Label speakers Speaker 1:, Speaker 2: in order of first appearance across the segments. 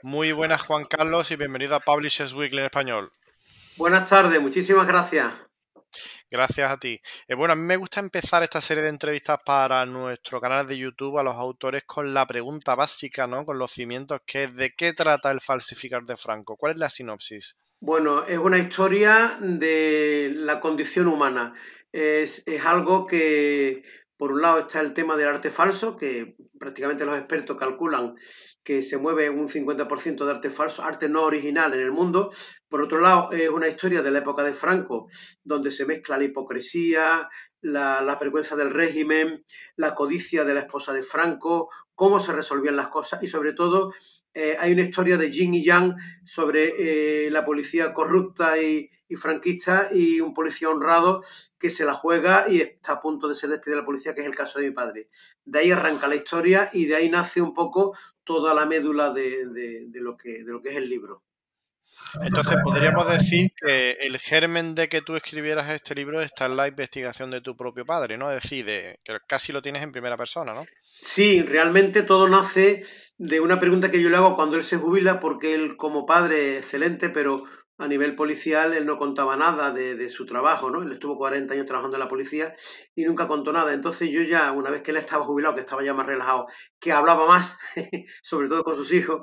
Speaker 1: Muy buenas, Juan Carlos, y bienvenido a Publishers Weekly en español.
Speaker 2: Buenas tardes, muchísimas gracias.
Speaker 1: Gracias a ti. Bueno, a mí me gusta empezar esta serie de entrevistas para nuestro canal de YouTube a los autores con la pregunta básica, ¿no? Con los cimientos, que es ¿de qué trata el falsificador de Franco? ¿Cuál es la sinopsis?
Speaker 2: Bueno, es una historia de la condición humana. Es algo que, por un lado, está el tema del arte falso, que prácticamente los expertos calculan que se mueve un 50% de arte falso, arte no original en el mundo. Por otro lado, es una historia de la época de Franco, donde se mezcla la hipocresía, la vergüenza del régimen, la codicia de la esposa de Franco, cómo se resolvían las cosas y, sobre todo, hay una historia de yin y yang sobre la policía corrupta y franquista y un policía honrado que se la juega y está a punto de ser despedido de la policía, que es el caso de mi padre. De ahí arranca la historia y de ahí nace un poco toda la médula de lo que es el libro.
Speaker 1: Entonces, podríamos decir que el germen de que tú escribieras este libro está en la investigación de tu propio padre, ¿no? Es decir, que casi lo tienes en primera persona, ¿no?
Speaker 2: Sí, realmente todo nace de una pregunta que yo le hago cuando él se jubila, porque él como padre es excelente, pero a nivel policial él no contaba nada de su trabajo, ¿no? Él estuvo 40 años trabajando en la policía y nunca contó nada. Entonces yo ya, una vez que él estaba jubilado, que estaba ya más relajado, que hablaba más, sobre todo con sus hijos,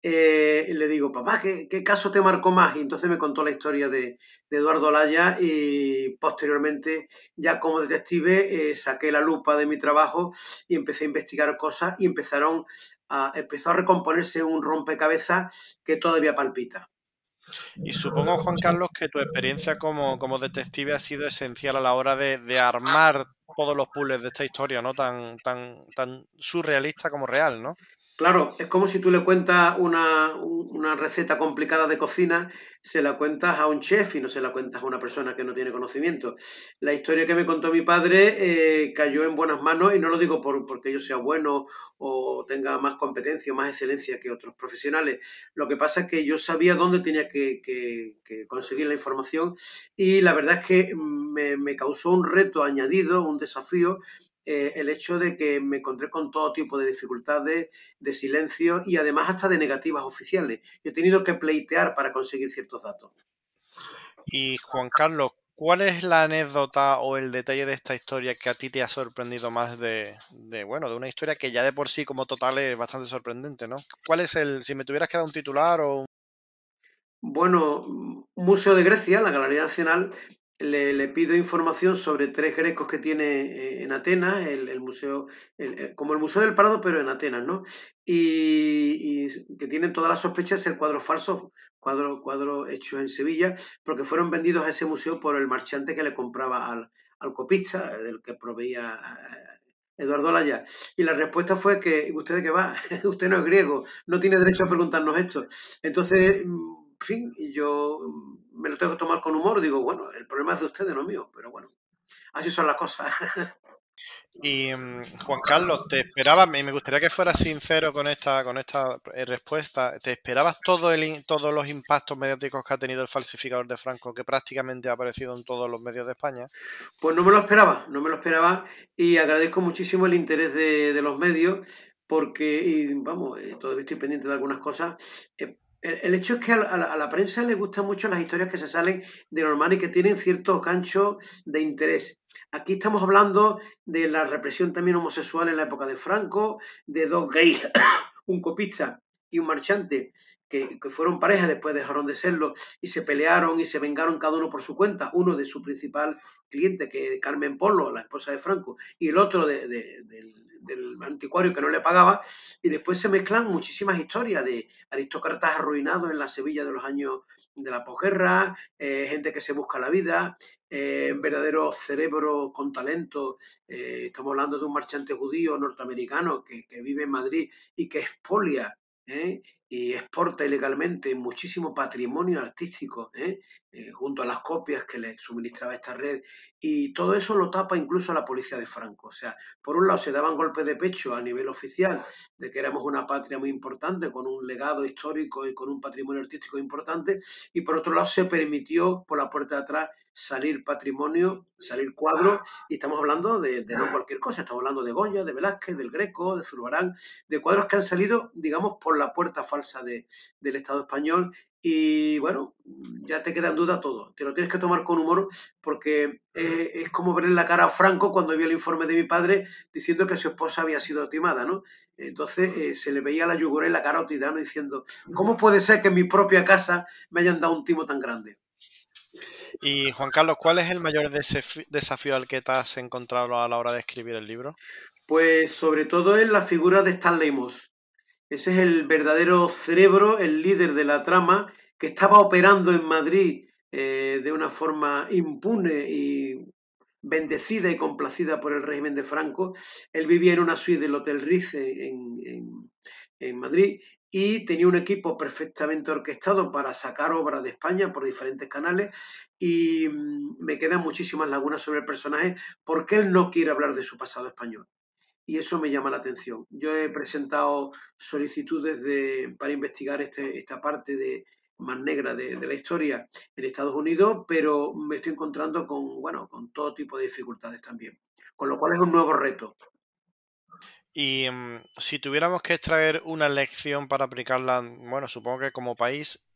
Speaker 2: le digo, papá, ¿qué caso te marcó más? Y entonces me contó la historia de Eduardo Olaya y posteriormente, ya como detective, saqué la lupa de mi trabajo y empecé a investigar cosas y empezó a recomponerse un rompecabezas que todavía palpita.
Speaker 1: Y supongo, Juan Carlos, que tu experiencia como detective ha sido esencial a la hora de armar todos los puzzles de esta historia, ¿no? Tan surrealista como real, ¿no?
Speaker 2: Claro, es como si tú le cuentas una receta complicada de cocina, se la cuentas a un chef y no se la cuentas a una persona que no tiene conocimiento. La historia que me contó mi padre cayó en buenas manos y no lo digo porque yo sea bueno o tenga más competencia o más excelencia que otros profesionales. Lo que pasa es que yo sabía dónde tenía que conseguir la información y la verdad es que me causó un reto añadido, un desafío, el hecho de que me encontré con todo tipo de dificultades, de silencio y además hasta de negativas oficiales. Yo he tenido que pleitear para conseguir ciertos datos.
Speaker 1: Y Juan Carlos, ¿cuál es la anécdota o el detalle de esta historia que a ti te ha sorprendido más bueno, de una historia que ya de por sí como total es bastante sorprendente, ¿no? ¿Cuál es si me tuvieras que dar un titular o
Speaker 2: Bueno, un Museo de Grecia, la Galería Nacional, le pido información sobre tres grecos que tiene en Atenas, el museo, como el Museo del Prado, pero en Atenas, ¿no? Y que tienen todas las sospechas de ser cuadros falsos, cuadros hechos en Sevilla, porque fueron vendidos a ese museo por el marchante que le compraba al copista, del que proveía Eduardo Laya. Y la respuesta fue que, ¿usted de qué va? Usted no es griego, no tiene derecho a preguntarnos esto. Entonces, en fin, y yo me lo tengo que tomar con humor, digo, bueno, el problema es de ustedes, no mío, pero bueno, así son las cosas.
Speaker 1: Y Juan Carlos, ¿te esperabas? Y me gustaría que fueras sincero con esta respuesta. ¿Te esperabas todos los impactos mediáticos que ha tenido el falsificador de Franco, que prácticamente ha aparecido en todos los medios de España?
Speaker 2: Pues no me lo esperaba, no me lo esperaba y agradezco muchísimo el interés de los medios porque, y vamos, todavía estoy pendiente de algunas cosas. El hecho es que a la prensa le gustan mucho las historias que se salen de normal y que tienen ciertos ganchos de interés. Aquí estamos hablando de la represión también homosexual en la época de Franco, de dos gays, un copista y un marchante que fueron pareja, después dejaron de serlo y se pelearon y se vengaron cada uno por su cuenta, uno de su principal cliente, que es Carmen Polo, la esposa de Franco, y el otro del anticuario que no le pagaba, y después se mezclan muchísimas historias de aristócratas arruinados en la Sevilla de los años de la posguerra, gente que se busca la vida, verdaderos cerebros con talento. Estamos hablando de un marchante judío norteamericano que vive en Madrid y que expolia, y exporta ilegalmente muchísimo patrimonio artístico, junto a las copias que le suministraba esta red, y todo eso lo tapa incluso la policía de Franco. O sea, por un lado se daban golpes de pecho a nivel oficial de que éramos una patria muy importante, con un legado histórico y con un patrimonio artístico importante, y por otro lado se permitió por la puerta de atrás salir patrimonio, salir cuadros, y estamos hablando de no cualquier cosa, estamos hablando de Goya, de Velázquez, del Greco, de Zurbarán, de cuadros que han salido, digamos, por la puerta falsa falsa del Estado español. Y bueno, ya te queda en duda todo. Te lo tienes que tomar con humor porque es como verle la cara a Franco cuando vio el informe de mi padre diciendo que su esposa había sido timada, ¿no? Entonces se le veía la yugular y la cara a Otidano diciendo, ¿cómo puede ser que en mi propia casa me hayan dado un timo tan grande?
Speaker 1: Y Juan Carlos, ¿cuál es el mayor desafío al que te has encontrado a la hora de escribir el libro?
Speaker 2: Pues sobre todo en la figura de Stanley Moss. Ese es el verdadero cerebro, el líder de la trama, que estaba operando en Madrid de una forma impune y bendecida y complacida por el régimen de Franco. Él vivía en una suite del Hotel Rice en Madrid y tenía un equipo perfectamente orquestado para sacar obras de España por diferentes canales y me quedan muchísimas lagunas sobre el personaje porque él no quiere hablar de su pasado español y eso me llama la atención. Yo he presentado solicitudes para investigar esta parte más negra de la historia en Estados Unidos, pero me estoy encontrando con, bueno, con todo tipo de dificultades también. Con lo cual es un nuevo reto.
Speaker 1: Y si tuviéramos que extraer una lección para aplicarla, bueno, supongo que como país,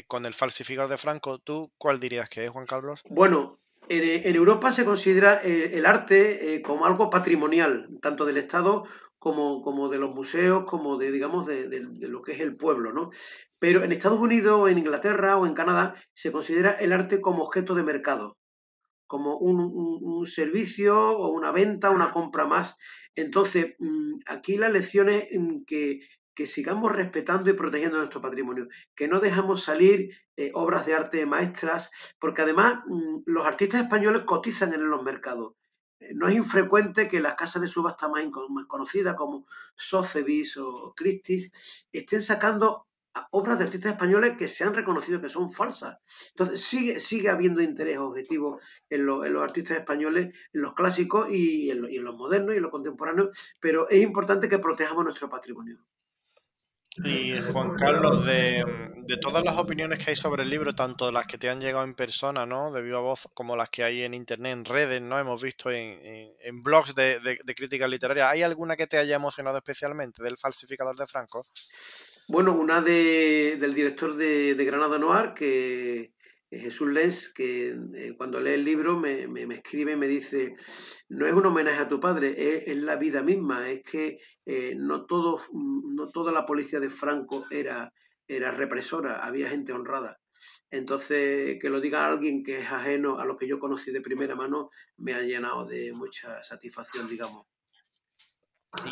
Speaker 1: con el falsificador de Franco, ¿tú cuál dirías que es, Juan Carlos?
Speaker 2: Bueno, en Europa se considera el arte como algo patrimonial, tanto del Estado como de los museos, como de, digamos, de lo que es el pueblo, ¿no? Pero en Estados Unidos o en Inglaterra o en Canadá se considera el arte como objeto de mercado, como un servicio o una venta, una compra más. Entonces, aquí la lección es que sigamos respetando y protegiendo nuestro patrimonio, que no dejamos salir obras de arte maestras, porque además los artistas españoles cotizan en los mercados. No es infrecuente que las casas de subasta más conocidas como Sotheby's o Christie's estén sacando obras de artistas españoles que se han reconocido que son falsas. Entonces sigue habiendo interés objetivo en los artistas españoles, en los clásicos y en los modernos y en los contemporáneos, pero es importante que protejamos nuestro patrimonio.
Speaker 1: Y Juan Carlos, de todas las opiniones que hay sobre el libro, tanto las que te han llegado en persona, ¿no? De viva voz, como las que hay en internet, en redes, ¿no? Hemos visto en blogs de críticas literarias, ¿hay alguna que te haya emocionado especialmente del falsificador de Franco?
Speaker 2: Bueno, del director de Granada Noir, que es Jesús Lenz, que cuando lee el libro me escribe y me dice, no es un homenaje a tu padre, es la vida misma, es que no toda la policía de Franco era represora, había gente honrada. Entonces, que lo diga alguien que es ajeno a lo que yo conocí de primera mano, me ha llenado de mucha satisfacción, digamos.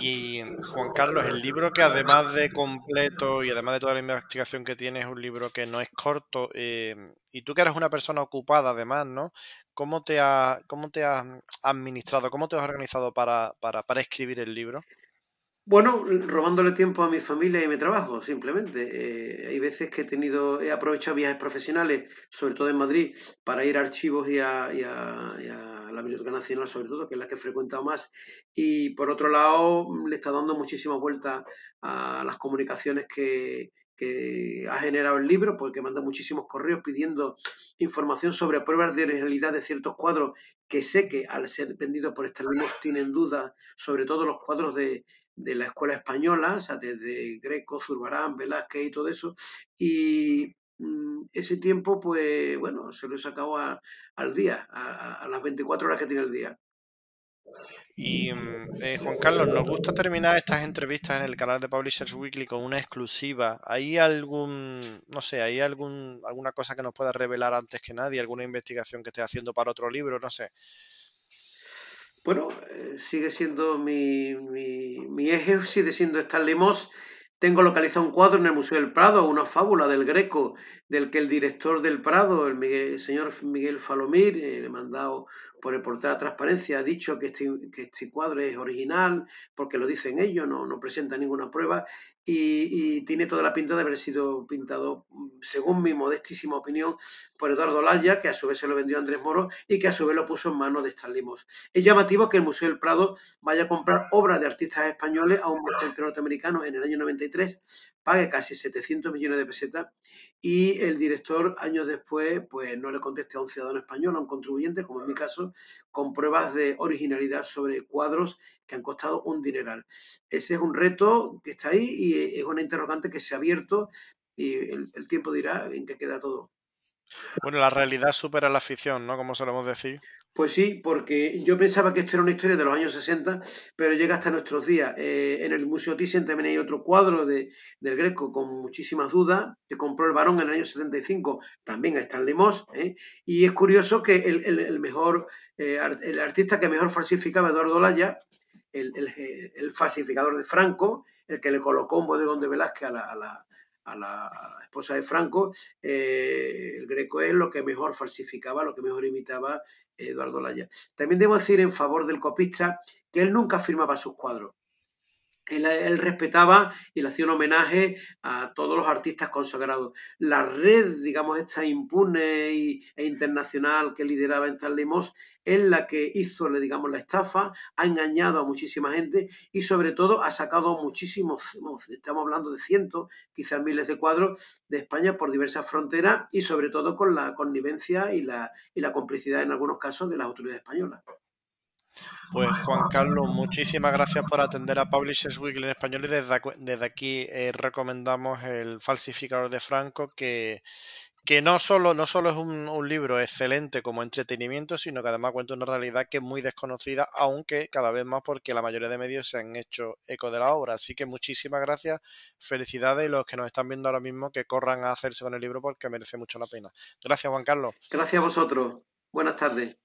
Speaker 1: Y Juan Carlos, el libro que además de completo y además de toda la investigación que tiene, es un libro que no es corto, y tú que eres una persona ocupada además, ¿no? Cómo te has administrado, cómo te has organizado para escribir el libro?
Speaker 2: Bueno, robándole tiempo a mi familia y a mi trabajo, simplemente. Hay veces que he aprovechado viajes profesionales, sobre todo en Madrid, para ir a archivos y a la Biblioteca Nacional, sobre todo, que es la que he frecuentado más. Y por otro lado, le está dando muchísima vuelta a las comunicaciones que ha generado el libro, porque manda muchísimos correos pidiendo información sobre pruebas de originalidad de ciertos cuadros que sé que al ser vendidos por extranjeros tienen dudas, sobre todo los cuadros de la escuela española, o sea, desde Greco, Zurbarán, Velázquez y todo eso. Y ese tiempo, pues bueno, se lo he sacado al día, a las 24 horas que tiene el día.
Speaker 1: Y Juan Carlos, nos gusta terminar estas entrevistas en el canal de Publishers Weekly con una exclusiva. ¿Hay no sé, alguna cosa que nos pueda revelar antes que nadie? ¿Alguna investigación que estés haciendo para otro libro? No sé.
Speaker 2: Bueno, sigue siendo mi eje, sigue siendo Stanley Moss. Tengo localizado un cuadro en el Museo del Prado, una fábula del Greco, del que el director del Prado, el señor Miguel Falomir, le mandado por el portal de transparencia, ha dicho que este cuadro es original, porque lo dicen ellos, no presenta ninguna prueba, y tiene toda la pinta de haber sido pintado, según mi modestísima opinión, por Eduardo Laya, que a su vez se lo vendió a Andrés Moro, y que a su vez lo puso en manos de Stanley Moss. Es llamativo que el Museo del Prado vaya a comprar obras de artistas españoles a un mercante norteamericano en el año 93, pague casi 700 millones de pesetas y el director años después pues no le conteste a un ciudadano español, a un contribuyente, como en mi caso, con pruebas de originalidad sobre cuadros que han costado un dineral. Ese es un reto que está ahí y es una interrogante que se ha abierto y el tiempo dirá en qué queda todo.
Speaker 1: Bueno, la realidad supera la ficción, ¿no? Como solemos decir.
Speaker 2: Pues sí, porque yo pensaba que esto era una historia de los años 60, pero llega hasta nuestros días. En el Museo Thyssen también hay otro cuadro del Greco con muchísimas dudas, que compró el Barón en el año 75, también a Stanley Moss, ¿eh? Y es curioso que el artista que mejor falsificaba, Eduardo Laya, el falsificador de Franco, el que le colocó un bodegón de Velázquez a la esposa de Franco, el Greco es lo que mejor falsificaba, lo que mejor imitaba Eduardo Laya. También debo decir en favor del copista que él nunca firmaba sus cuadros. Él respetaba y le hacía un homenaje a todos los artistas consagrados. La red, digamos, esta impune e internacional que lideraba en Stanley Moss es la que hizo, digamos, la estafa, ha engañado a muchísima gente y sobre todo ha sacado muchísimos, estamos hablando de cientos, quizás miles de cuadros de España por diversas fronteras y sobre todo con la connivencia y la complicidad en algunos casos de las autoridades españolas.
Speaker 1: Pues Juan Carlos, muchísimas gracias por atender a Publishers Weekly en español y desde aquí recomendamos el falsificador de Franco que no solo es un libro excelente como entretenimiento, sino que además cuenta una realidad que es muy desconocida, aunque cada vez más porque la mayoría de medios se han hecho eco de la obra. Así que muchísimas gracias, felicidades y los que nos están viendo ahora mismo que corran a hacerse con el libro porque merece mucho la pena. Gracias, Juan Carlos.
Speaker 2: Gracias a vosotros. Buenas tardes.